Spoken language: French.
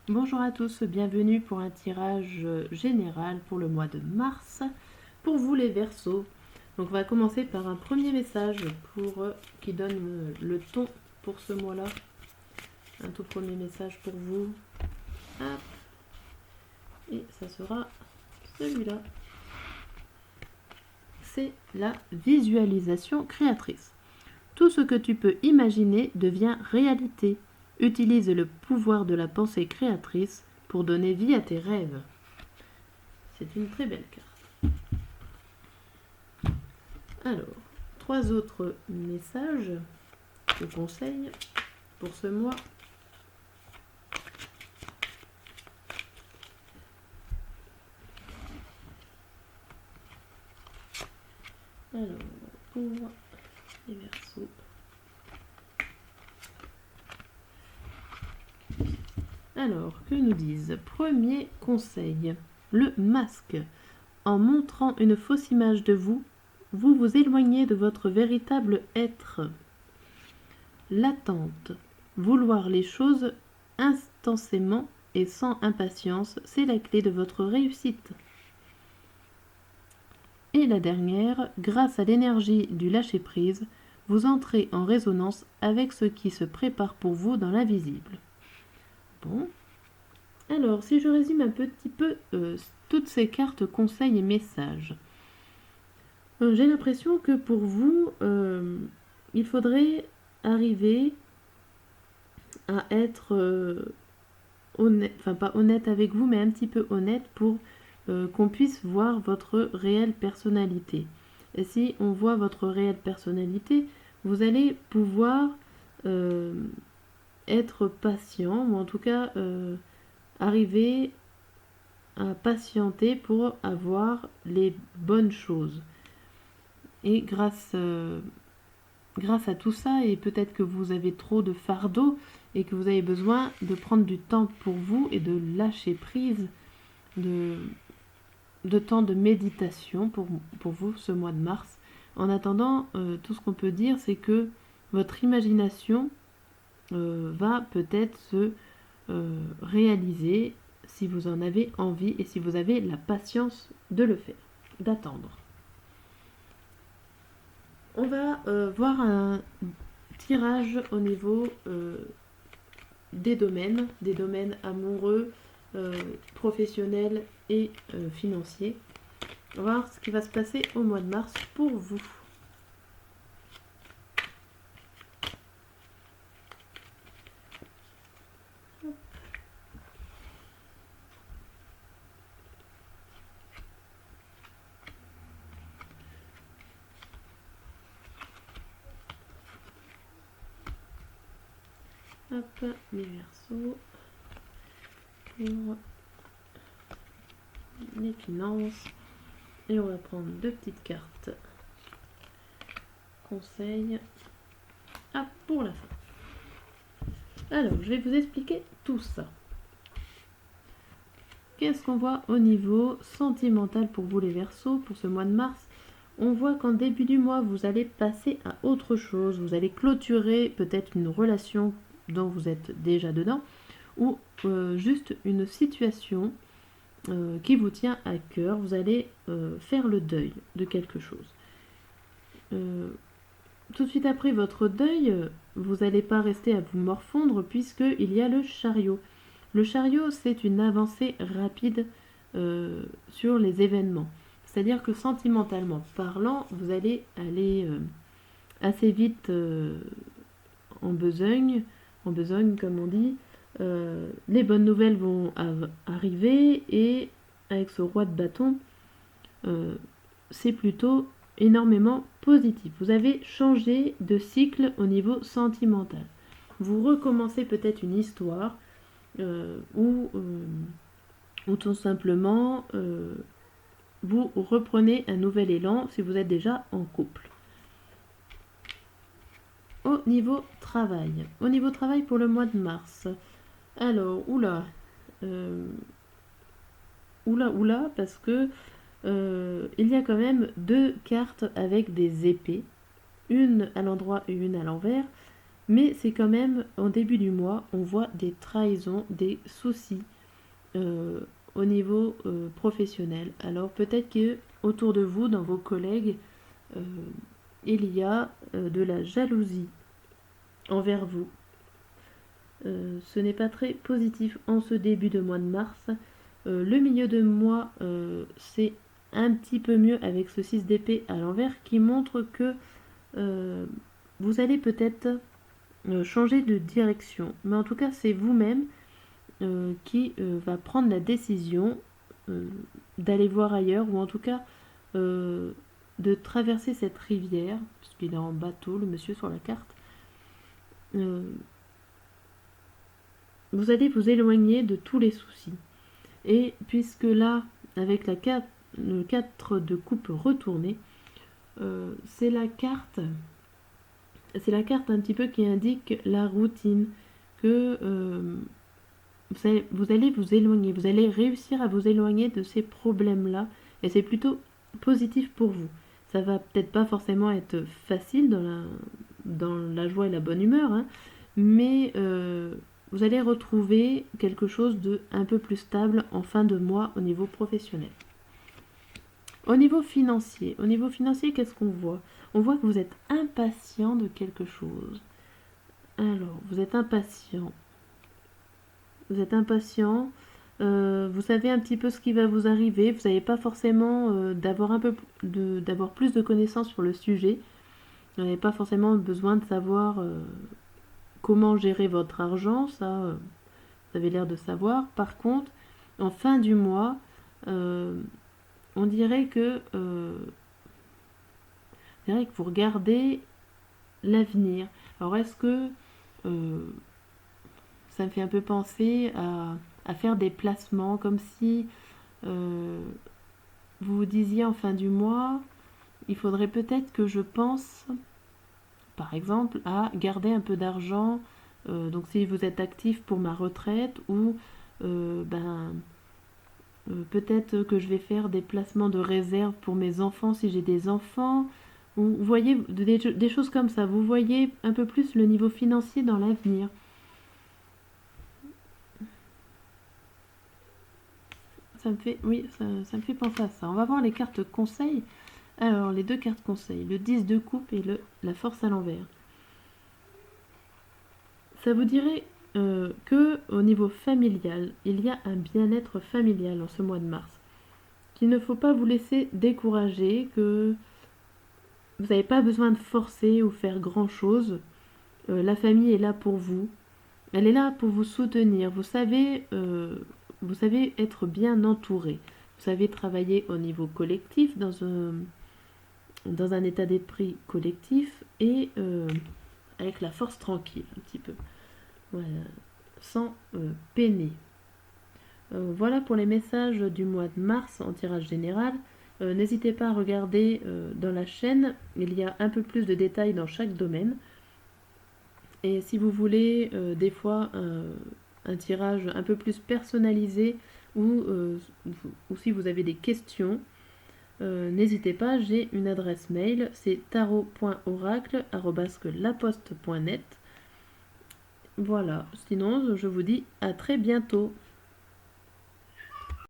Bonjour à tous, bienvenue pour un tirage général pour le mois de mars pour vous les Verseaux. Donc on va commencer par un premier message qui donne le ton pour ce mois-là. Un tout premier message pour vous. Hop. Et ça sera celui-là. C'est la visualisation créatrice. Tout ce que tu peux imaginer devient réalité. Utilise le pouvoir de la pensée créatrice pour donner vie à tes rêves. C'est une très belle carte. Alors, 3 autres messages de conseils pour ce mois. Alors, pour les Verseaux. Alors, que nous disent? Premier conseil, le masque. En montrant une fausse image de vous, vous vous éloignez de votre véritable être. L'attente. Vouloir les choses intensément et sans impatience, c'est la clé de votre réussite. Et la dernière, grâce à l'énergie du lâcher-prise, vous entrez en résonance avec ce qui se prépare pour vous dans l'invisible. Bon. Alors, si je résume un petit peu toutes ces cartes conseils et messages, j'ai l'impression que pour vous, il faudrait arriver à être honnête, enfin pas honnête avec vous, mais un petit peu honnête pour qu'on puisse voir votre réelle personnalité. Et si on voit votre réelle personnalité, vous allez pouvoir être patient, ou en tout cas arriver à patienter pour avoir les bonnes choses. Et grâce à tout ça, et peut-être que vous avez trop de fardeau et que vous avez besoin de prendre du temps pour vous et de lâcher prise, de temps de méditation pour vous ce mois de mars. En attendant, tout ce qu'on peut dire, c'est que votre imagination va peut-être se réaliser si vous en avez envie et si vous avez la patience de le faire, d'attendre. On va voir un tirage au niveau des domaines amoureux, professionnels et financiers. On va voir ce qui va se passer au mois de mars pour vous. Hop, les Verseaux pour les finances. Et on va prendre 2 petites cartes conseils pour la fin. Alors, je vais vous expliquer tout ça. Qu'est-ce qu'on voit au niveau sentimental pour vous les Verseaux pour ce mois de mars? On voit qu'en début du mois, vous allez passer à autre chose. Vous allez clôturer peut-être une relation dont vous êtes déjà dedans, ou juste une situation qui vous tient à cœur. Vous allez faire le deuil de quelque chose. Tout de suite après votre deuil, vous n'allez pas rester à vous morfondre puisqu'il y a le chariot. Le chariot, c'est une avancée rapide sur les événements. C'est-à-dire que sentimentalement parlant, vous allez aller assez vite en besogne comme on dit. Les bonnes nouvelles vont arriver et avec ce roi de bâton, c'est plutôt énormément positif. Vous avez changé de cycle au niveau sentimental. Vous recommencez peut-être une histoire ou tout simplement vous reprenez un nouvel élan si vous êtes déjà en couple. Au niveau travail pour le mois de mars. Alors, parce que il y a quand même 2 cartes avec des épées, une à l'endroit et une à l'envers. Mais c'est quand même, en début du mois, on voit des trahisons, des soucis euh, au niveau professionnel. Alors peut-être que autour de vous, dans vos collègues, euh, il y a de la jalousie envers vous. Ce n'est pas très positif en ce début de mois de mars. Le milieu de mois, c'est un petit peu mieux avec ce 6 d'épée à l'envers qui montre que euh, vous allez peut-être changer de direction. Mais en tout cas, c'est vous-même qui va prendre la décision euh, d'aller voir ailleurs, ou en tout cas de traverser cette rivière, puisqu'il est en bateau, le monsieur sur la carte. Euh, vous allez vous éloigner de tous les soucis. Et puisque là, avec le 4 de coupe retourné, c'est la carte un petit peu qui indique la routine, que vous allez vous éloigner, vous allez réussir à vous éloigner de ces problèmes-là, et c'est plutôt positif pour vous. Ça va peut-être pas forcément être facile dans la joie et la bonne humeur, hein, mais vous allez retrouver quelque chose de un peu plus stable en fin de mois au niveau professionnel. Au niveau financier, qu'est-ce qu'on voit? On voit que vous êtes impatient de quelque chose. Alors, vous êtes impatient. Vous savez un petit peu ce qui va vous arriver. Vous n'avez pas forcément d'avoir plus de connaissances sur le sujet. Vous n'avez pas forcément besoin de savoir comment gérer votre argent. Ça, vous avez l'air de savoir. Par contre, en fin du mois, on dirait que vous regardez l'avenir. Alors, est-ce que ça me fait un peu penser à faire des placements, comme si vous vous disiez en fin du mois, il faudrait peut-être que je pense, par exemple, à garder un peu d'argent, donc si vous êtes actif pour ma retraite, ou peut-être que je vais faire des placements de réserve pour mes enfants si j'ai des enfants, ou vous voyez des choses comme ça, vous voyez un peu plus le niveau financier dans l'avenir. Ça me fait penser à ça. On va voir les cartes conseils. Alors, les deux cartes conseils, le 10 de coupe et la force à l'envers. Ça vous dirait que au niveau familial, il y a un bien-être familial en ce mois de mars. Qu'il ne faut pas vous laisser décourager, que vous n'avez pas besoin de forcer ou faire grand-chose. La famille est là pour vous. Elle est là pour vous soutenir. Vous savez être bien entouré. Vous savez travailler au niveau collectif, dans un état d'esprit collectif, et avec la force tranquille, un petit peu. Voilà, sans peiner. Voilà pour les messages du mois de mars en tirage général. N'hésitez pas à regarder dans la chaîne, il y a un peu plus de détails dans chaque domaine. Et si vous voulez des fois un tirage un peu plus personnalisé, ou si vous avez des questions, n'hésitez pas, j'ai une adresse mail, c'est tarot.oracle@laposte.net. Voilà, sinon je vous dis à très bientôt.